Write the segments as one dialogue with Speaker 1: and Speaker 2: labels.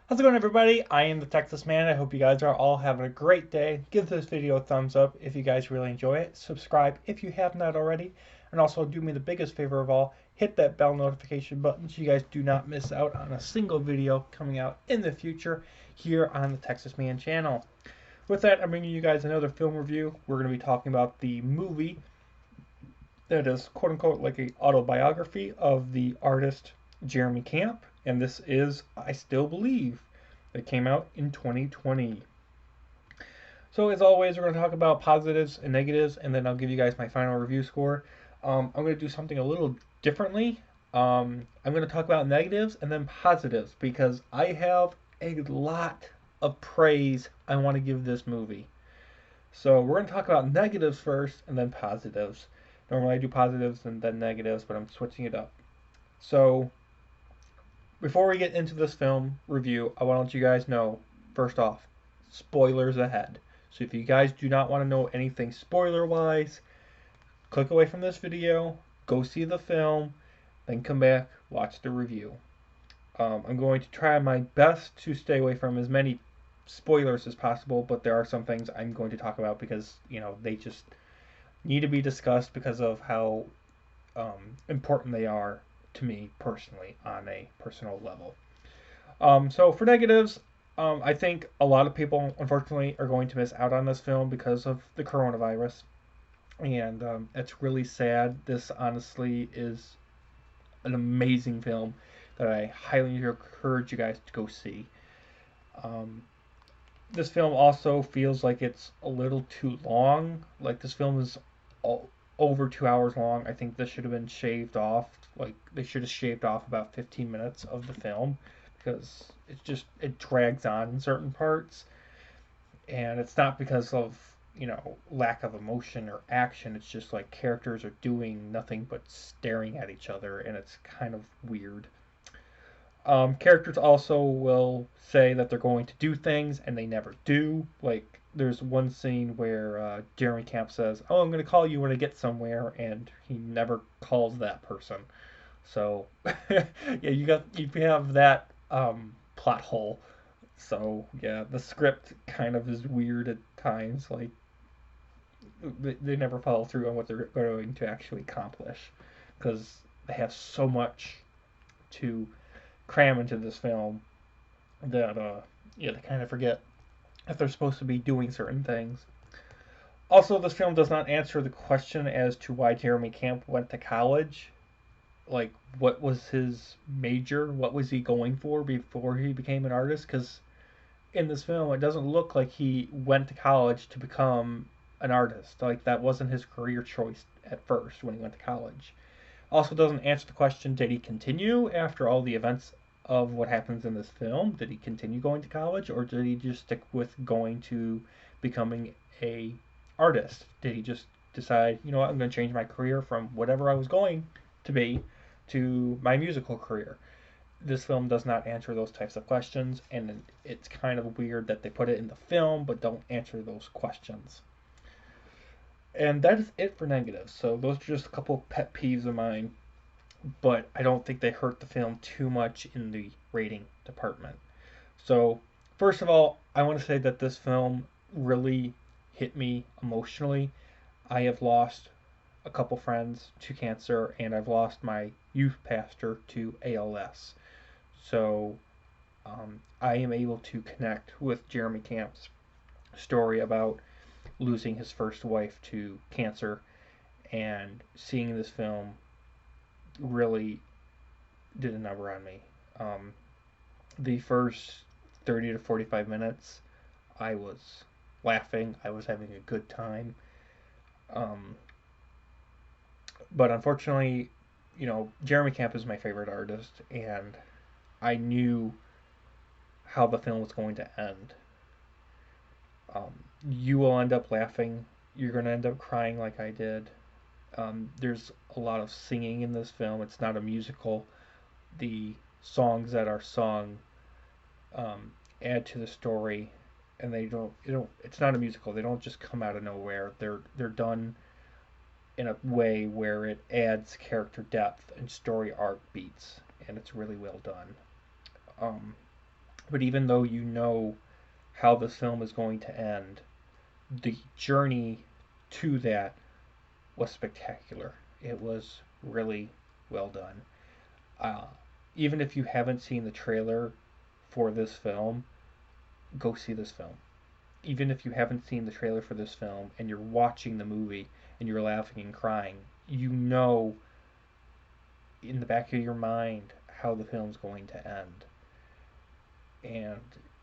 Speaker 1: How's it going, everybody? I am the Texas Man. I hope you guys are all having a great day. Give this video a thumbs up if you guys really enjoy it. Subscribe if you have not already. And also do me the biggest favor of all, hit that bell notification button so you guys do not miss out on a single video coming out in the future here on the Texas Man channel. With that, I'm bringing you guys another film review. We're going to be talking about the movie that is quote unquote like a autobiography of the artist Jeremy Camp, and this is I Still Believe. It came out in 2020. So as always, we're going to talk about positives and negatives, and then I'll give you guys my final review score. I'm going to do something a little differently. I'm going to talk about negatives and then positives because I have a lot of praise I want to give this movie. So we're going to talk about negatives first and then positives. Normally I do positives and then negatives, but I'm switching it up. So before we get into this film review, I want to let you guys know, first off, spoilers ahead. So if you guys do not want to know anything spoiler-wise, click away from this video, go see the film, then come back, watch the review. I'm going to try my best to stay away from as many spoilers as possible, but there are some things I'm going to talk about because, they just need to be discussed because of how important they are to me personally on a personal level. So for negatives, I think a lot of people, unfortunately, are going to miss out on this film because of the coronavirus, and it's really sad. This honestly is an amazing film that I highly encourage you guys to go see. Um, this film also feels like it's a little too long. Like this film is over 2 hours long. I think this should have been shaved off. Like they should have shaved off about 15 minutes of the film because it drags on in certain parts, and it's not because of lack of emotion or action. It's just like characters are doing nothing but staring at each other, and it's kind of weird. Characters also will say that they're going to do things and they never do. Like there's one scene where Jeremy Camp says, "Oh, I'm going to call you when I get somewhere," and he never calls that person. So yeah, you have that plot hole. So yeah, the script kind of is weird at times. Like they never follow through on what they're going to actually accomplish because they have so much to cram into this film that yeah, they kind of forget if they're supposed to be doing certain things. Also, this film does not answer the question as to why Jeremy Camp went to college. Like, what was his major? What was he going for before he became an artist? Because in this film, it doesn't look like he went to college to become an artist. Like, that wasn't his career choice at first when he went to college. Also, doesn't answer the question, did he continue after all the events of what happens in this film? Did he continue going to college, or did he just stick with going to becoming a artist? Did he just decide, you know what, I'm going to change my career from whatever I was going to be to my musical career? This film does not answer those types of questions, and it's kind of weird that they put it in the film but don't answer those questions. And that is it for negatives. So those are just a couple pet peeves of mine, but I don't think they hurt the film too much in the rating department. So, first of all, I want to say that this film really hit me emotionally. I have lost a couple friends to cancer, and I've lost my youth pastor to ALS. So, I am able to connect with Jeremy Camp's story about losing his first wife to cancer, and seeing this film really did a number on me. Um, the first 30 to 45 minutes, I was laughing, I was having a good time. Um, but unfortunately, Jeremy Camp is my favorite artist, and I knew how the film was going to end. You will end up laughing. You're going to end up crying like I did. There's a lot of singing in this film. It's not a musical. The songs that are sung um, add to the story, and it's not a musical. They don't just come out of nowhere. They're done in a way where it adds character depth and story arc beats, and it's really well done. Um, But even though you know how this film is going to end, the journey to that was spectacular. It was really well done. Uh, Even if you haven't seen the trailer for this film, go see this film. Even if you haven't seen the trailer for this film and you're watching the movie and you're laughing and crying, you know in the back of your mind how the film's going to end. And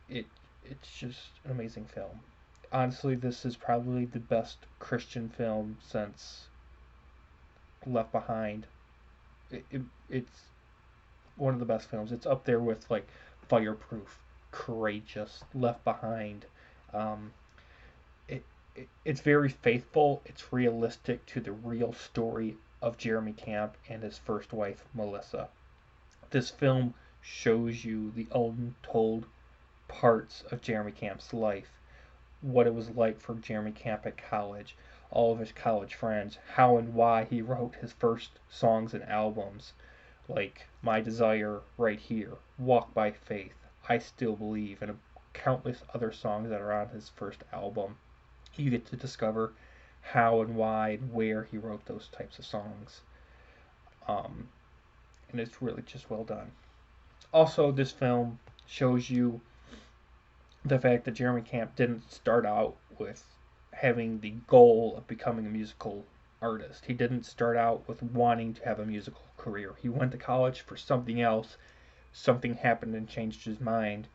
Speaker 1: it it's just an amazing film. Honestly, this is probably the best Christian film since Left Behind. It's one of the best films. It's up there with like Fireproof, Courageous, Left Behind. Um, it's very faithful. It's realistic to the real story of Jeremy Camp and his first wife Melissa. This film shows you the untold parts of Jeremy Camp's life, what it was like for Jeremy Camp at college, all of his college friends, how and why he wrote his first songs and albums, like My Desire Right Here, Walk by Faith, I Still Believe, and countless other songs that are on his first album. You get to discover how and why and where he wrote those types of songs. Um, and it's really just well done. Also, this film shows you the fact that Jeremy Camp didn't start out with having the goal of becoming a musical artist. He didn't start out with wanting to have a musical career. He went to college for something else. Something happened and changed his mind,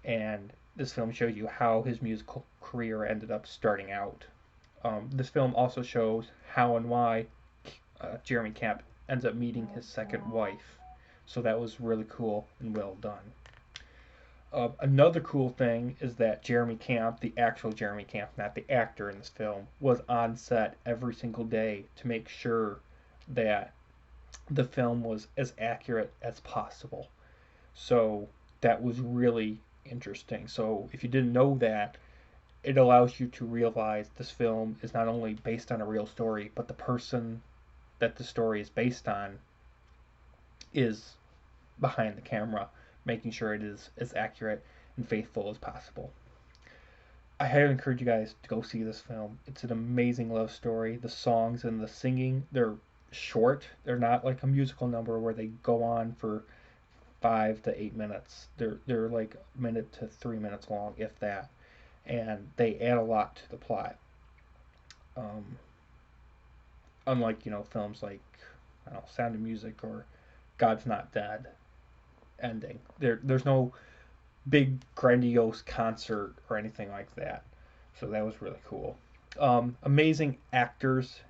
Speaker 1: and this film shows you how his musical career ended up starting out. This film also shows how and why Jeremy Camp ends up meeting his second wife. So that was really cool and well done. Another cool thing is that Jeremy Camp, the actual Jeremy Camp, not the actor in this film, was on set every single day to make sure that the film was as accurate as possible. So that was really interesting. So if you didn't know that, it allows you to realize this film is not only based on a real story, but the person that the story is based on is behind the camera, making sure it is as accurate and faithful as possible. I highly encourage you guys to go see this film. It's an amazing love story. The songs and the singing, they're short. They're not like a musical number where they go on for 5 to 8 minutes. They're like a minute to 3 minutes long, if that, and they add a lot to the plot. Um, Unlike films like I don't know, Sound of Music or God's Not Dead ending. There's no big grandiose concert or anything like that. So that was really cool. Amazing actors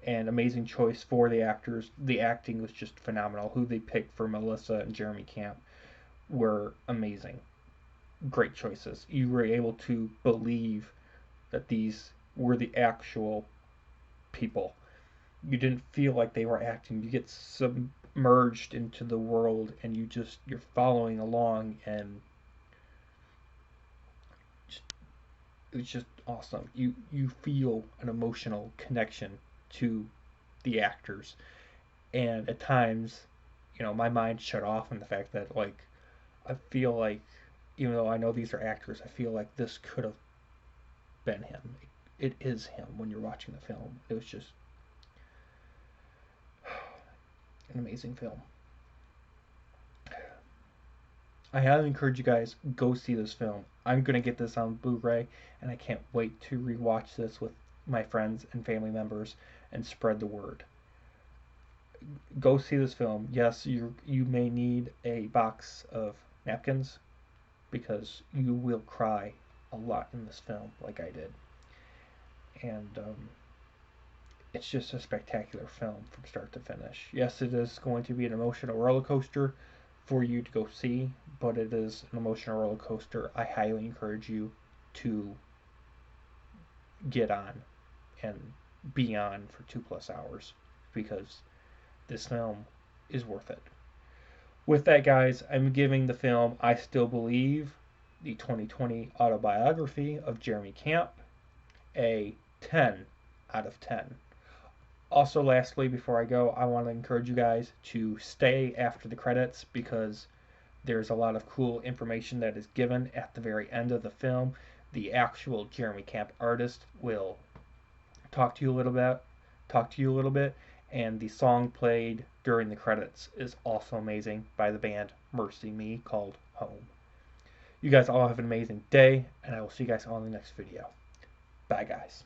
Speaker 1: and amazing choice for the actors. The acting was just phenomenal. Who they picked for Melissa and Jeremy Camp were amazing. Great choices. You were able to believe that these were the actual people. You didn't feel like they were acting. You get submerged into the world and you're following along, and it's just awesome. You feel an emotional connection to the actors, and at times, my mind shut off on the fact that like I feel like even though I know these are actors, I feel like this could have been him. It is him when you're watching the film. It was just an amazing film. I highly encourage you guys go see this film. I'm gonna get this on Blu-ray, and I can't wait to rewatch this with my friends and family members and spread the word. Go see this film. Yes, you may need a box of napkins because you will cry a lot in this film, like I did, and it's just a spectacular film from start to finish. Yes, it is going to be an emotional roller coaster for you to go see, but it is an emotional roller coaster I highly encourage you to get on and be on for 2+ hours because this film is worth it. With that, guys, I'm giving the film I Still Believe, the 2020 autobiography of Jeremy Camp, a 10 out of 10. Also, lastly, before I go, I want to encourage you guys to stay after the credits because There's a lot of cool information that is given at the very end of the film. The actual Jeremy Camp artist will talk to you a little bit, and the song played during the credits is also amazing by the band Mercy Me called Home. You guys all have an amazing day, and I will see you guys on the next video. Bye, guys.